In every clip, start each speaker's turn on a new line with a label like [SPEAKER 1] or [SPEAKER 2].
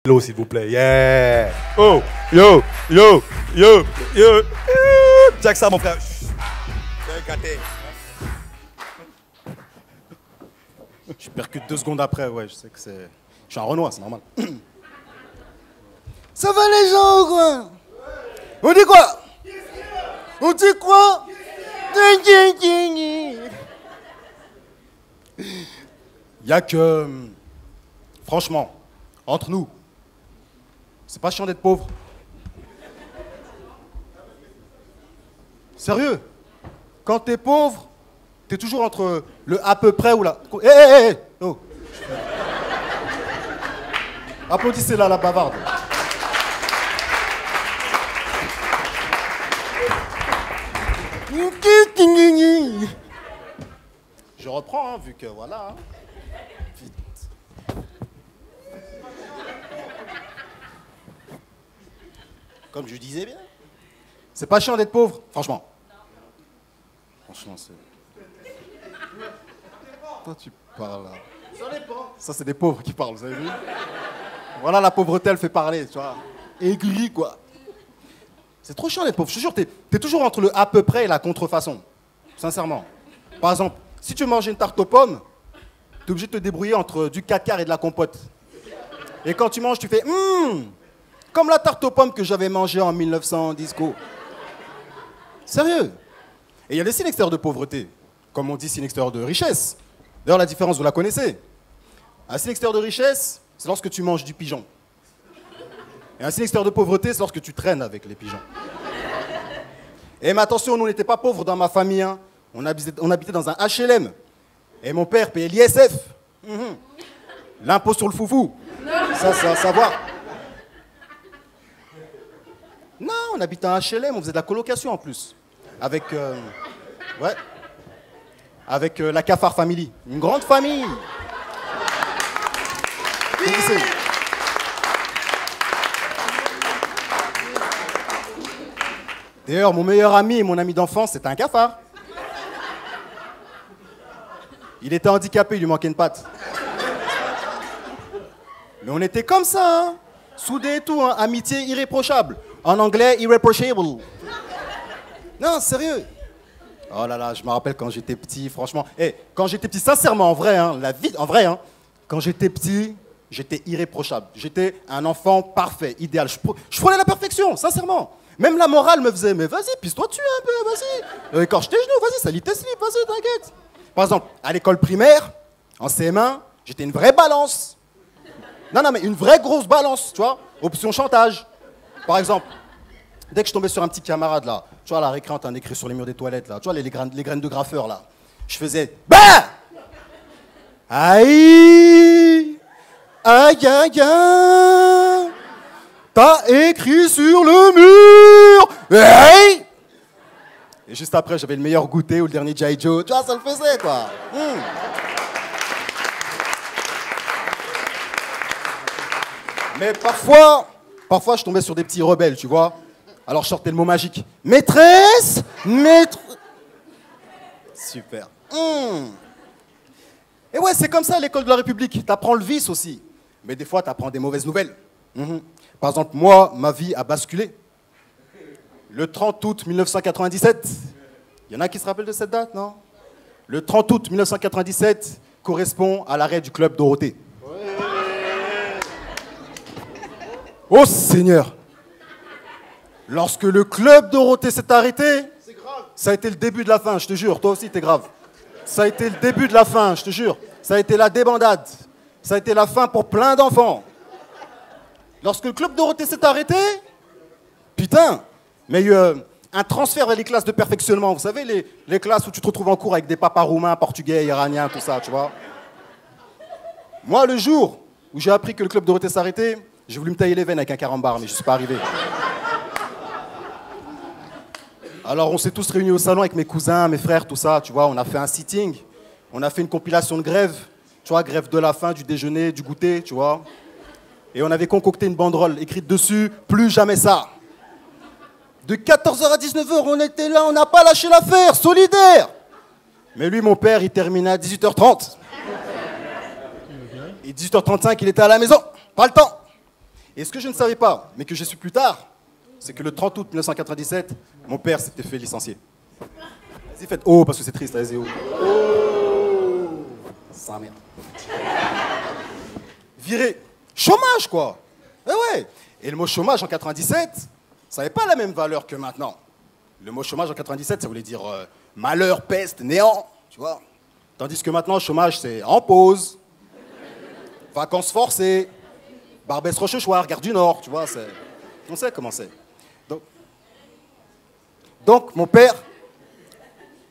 [SPEAKER 1] L'eau, s'il vous plaît. Yeah. Oh, yo, yo, yo, yo. Check ça, mon frère. C'est gâté.
[SPEAKER 2] Je percute 2 secondes après, ouais, je sais que c'est... Je suis un Renoir, c'est normal.
[SPEAKER 3] Ça va les gens ou quoi? On dit quoi? On dit quoi?
[SPEAKER 2] Y a que... franchement, entre nous, c'est pas chiant d'être pauvre. Sérieux? Quand t'es pauvre, t'es toujours entre le à peu près ou la... Hé, hé, hé! Oh. Applaudissez là, la bavarde. Je reprends, hein, vu que voilà. Hein. Vite. Comme je disais bien. C'est pas chiant d'être pauvre, franchement. Franchement, c'est... Toi, tu parles là. Ça dépend. Ça, c'est des pauvres qui parlent, vous avez vu? Voilà, la pauvreté, elle fait parler, tu vois. Aigri, quoi. C'est trop chiant d'être pauvre. Je te jure, t'es toujours entre le à peu près et la contrefaçon. Sincèrement. Par exemple, si tu veux manger une tarte aux pommes, t'es obligé de te débrouiller entre du 4 quarts et de la compote. Et quand tu manges, tu fais comme la tarte aux pommes que j'avais mangée en 1900 disco. Sérieux. Et il y a des signes extérieurs de pauvreté. Comme on dit, signes extérieurs de richesse. D'ailleurs, la différence, vous la connaissez. Un signe extérieur de richesse, c'est lorsque tu manges du pigeon. Et un signe extérieur de pauvreté, c'est lorsque tu traînes avec les pigeons. Et mais attention, nous n'étions pas pauvres dans ma famille. Hein. On habitait dans un HLM. Et mon père payait l'ISF. L'impôt sur le foufou. Ça, c'est à savoir. Non, on habitait en HLM, on faisait de la colocation en plus. Avec... ouais. Avec la Cafard Family. Une grande famille. D'ailleurs, mon meilleur ami et mon ami d'enfance, c'était un cafard. Il était handicapé, il lui manquait une patte. Mais on était comme ça, hein. Soudés et tout, hein. Amitié irréprochable. En anglais, irreproachable. Non, sérieux. Oh là là, je me rappelle quand j'étais petit, franchement. Quand j'étais petit, sincèrement, en vrai, hein, en vrai, hein, quand j'étais petit, j'étais irréprochable. J'étais un enfant parfait, idéal. Je prenais la perfection, sincèrement. Même la morale me faisait, mais vas-y, pisse-toi dessus un peu, vas-y. Écorche tes genoux, vas-y, salis tes slips, vas-y, t'inquiète. Par exemple, à l'école primaire, en CM1, j'étais une vraie balance. Non, mais une vraie grosse balance, tu vois. Option chantage. Par exemple, dès que je tombais sur un petit camarade, là, tu vois, la récré en train d'écrire sur les murs des toilettes, là, tu vois, les graines de graffeur, là, je faisais, bah! Aïe! Aïe, aïe, aïe! T'as écrit sur le mur! Hey! Et juste après, j'avais le meilleur goûter ou le dernier G.I. Joe. Tu vois, ça le faisait, quoi. Mais parfois, je tombais sur des petits rebelles, tu vois. Alors, je sortais le mot magique. Maîtresse! Super. Et ouais, c'est comme ça, l'école de la République. T'apprends le vice aussi. Mais des fois, t'apprends des mauvaises nouvelles. Par exemple, moi, ma vie a basculé. Le 30 août 1997. Il y en a qui se rappellent de cette date, non? Le 30 août 1997 correspond à l'arrêt du club Dorothée. Oh Seigneur! Lorsque le club Dorothée s'est arrêté, ça a été le début de la fin, je te jure. Toi aussi, t'es grave. Ça a été le début de la fin, je te jure. Ça a été la débandade. Ça a été la fin pour plein d'enfants. Lorsque le club Dorothée s'est arrêté, putain, mais il y a eu un transfert vers les classes de perfectionnement. Vous savez, les classes où tu te retrouves en cours avec des papas roumains, portugais, iraniens, tout ça, tu vois. Moi, le jour où j'ai appris que le club Dorothée s'arrêtait, j'ai voulu me tailler les veines avec un carambar, mais je ne suis pas arrivé. Alors, on s'est tous réunis au salon avec mes cousins, mes frères, tout ça, tu vois. On a fait un sitting, on a fait une compilation de grèves, tu vois, grève de la faim, du déjeuner, du goûter, tu vois. Et on avait concocté une banderole écrite dessus, plus jamais ça. De 14h à 19h, on était là, on n'a pas lâché l'affaire, solidaire. Mais lui, mon père, il terminait à 18h30. Et 18h35, il était à la maison, pas le temps. Et ce que je ne savais pas, mais que j'ai su plus tard, c'est que le 30 août 1997, mon père s'était fait licencier. Vas-y, faites oh, parce que c'est triste, allez-y, oh. Oh, sa mère. Viré. Chômage, quoi. Eh ouais. Et le mot chômage en 97, ça n'avait pas la même valeur que maintenant. Le mot chômage en 97, ça voulait dire malheur, peste, néant, tu vois. Tandis que maintenant, chômage, c'est en pause, vacances forcées, Barbès-Rochechouart, Gare du Nord, tu vois. On sait comment c'est. Donc, mon père,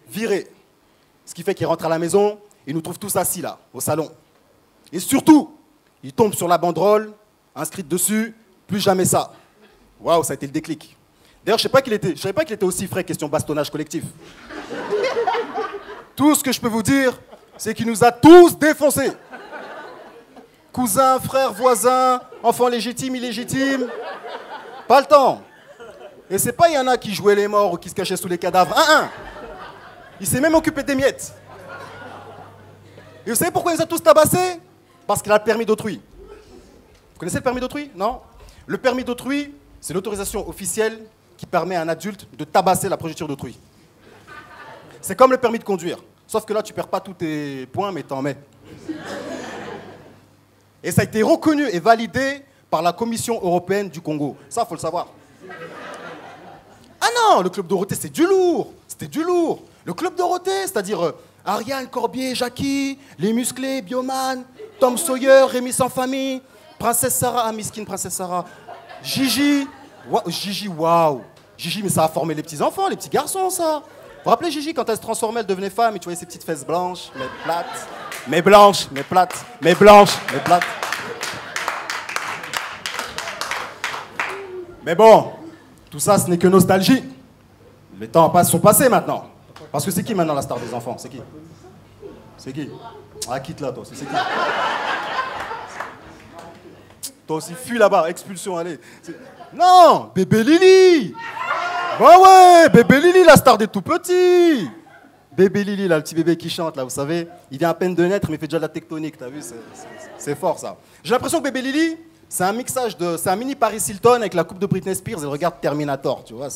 [SPEAKER 2] viré. Ce qui fait qu'il rentre à la maison, il nous trouve tous assis là, au salon. Et surtout, il tombe sur la banderole, inscrite dessus, plus jamais ça. Waouh, ça a été le déclic. D'ailleurs, je ne savais pas qu'il était aussi frais question bastonnage collectif. Tout ce que je peux vous dire, c'est qu'il nous a tous défoncés. Cousins, frères, voisins, enfants légitimes, illégitimes. Pas le temps. Et c'est pas il y en a qui jouaient les morts ou qui se cachaient sous les cadavres. Il s'est même occupé des miettes. Et vous savez pourquoi il les a tous tabassés? Parce qu'il a le permis d'autrui. Vous connaissez le permis d'autrui? Non? Le permis d'autrui, c'est l'autorisation officielle qui permet à un adulte de tabasser la progéniture d'autrui. C'est comme le permis de conduire. Sauf que là, tu perds pas tous tes points, mais t'en mets. Et ça a été reconnu et validé par la Commission européenne du Congo. Ça, faut le savoir. Ah non, le Club Dorothée, c'est du lourd. C'était du lourd. Le Club Dorothée, c'est-à-dire Ariane, Corbier, Jackie, les musclés, Bioman, Tom Sawyer, Rémi sans famille, Princesse Sarah, Miskine Princesse Sarah, Gigi. Gigi, waouh. Gigi, mais ça a formé les petits enfants, les petits garçons, ça. Vous vous rappelez Gigi, quand elle se transformait, elle devenait femme et tu voyais ses petites fesses blanches, mais plates, mais blanches, mais plates, mais blanches, mais plates. Mais bon, tout ça, ce n'est que nostalgie. Les temps sont passés maintenant. Parce que c'est qui maintenant la star des enfants? C'est qui? C'est qui? Ah, quitte là, toi. C'est qui? Toi aussi, fuis là-bas, expulsion, allez. Non, bébé Lili. Bah ouais, bébé Lili, la star des tout petits. Bébé Lili, là, le petit bébé qui chante, là, vous savez. Il vient à peine de naître, mais il fait déjà de la tectonique, t'as vu? C'est fort, ça. J'ai l'impression que bébé Lili, c'est un mixage c'est un mini Paris Hilton avec la coupe de Britney Spears et le regard de Terminator, tu vois.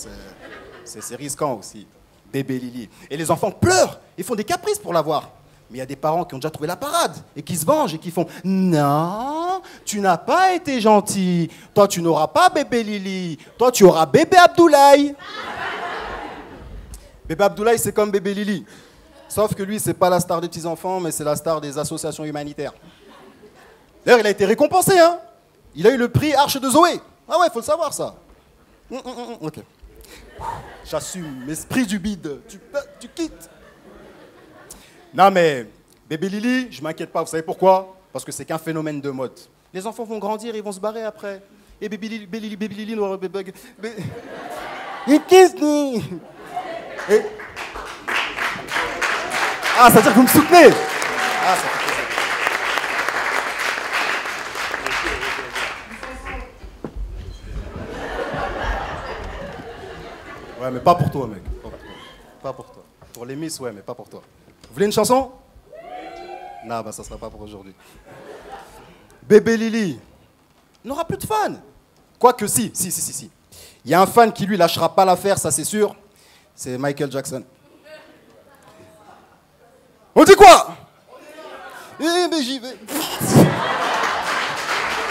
[SPEAKER 2] C'est risquant aussi. Bébé Lili. Et les enfants pleurent, ils font des caprices pour l'avoir. Mais il y a des parents qui ont déjà trouvé la parade et qui se vengent et qui font « Non, tu n'as pas été gentil. Toi, tu n'auras pas bébé Lili. Toi, tu auras bébé Abdoulaye. » Bébé Abdoulaye, c'est comme bébé Lili. Sauf que lui, c'est pas la star des petits-enfants, mais c'est la star des associations humanitaires. D'ailleurs, il a été récompensé, hein. Il a eu le prix Arche de Zoé. Ah ouais, faut le savoir, ça. Ok. J'assume, esprit du bide. Tu quittes. Non mais, bébé Lili, je m'inquiète pas, vous savez pourquoi? Parce que c'est qu'un phénomène de mode. Les enfants vont grandir, ils vont se barrer après. Et bébé Lili, noir bébé... Il kiss me. Et... Ah, ça veut dire que vous me soutenez? Ah, ça fait plaisir. Ouais, mais pas pour toi, mec. Pas pour toi. Pour les miss, ouais, mais pas pour toi. Vous voulez une chanson? Non, bah ça sera pas pour aujourd'hui. Bébé Lili n'aura plus de fans. Quoique si. Il y a un fan qui lui lâchera pas l'affaire, ça c'est sûr. C'est Michael Jackson. On dit quoi? Eh ben j'y vais.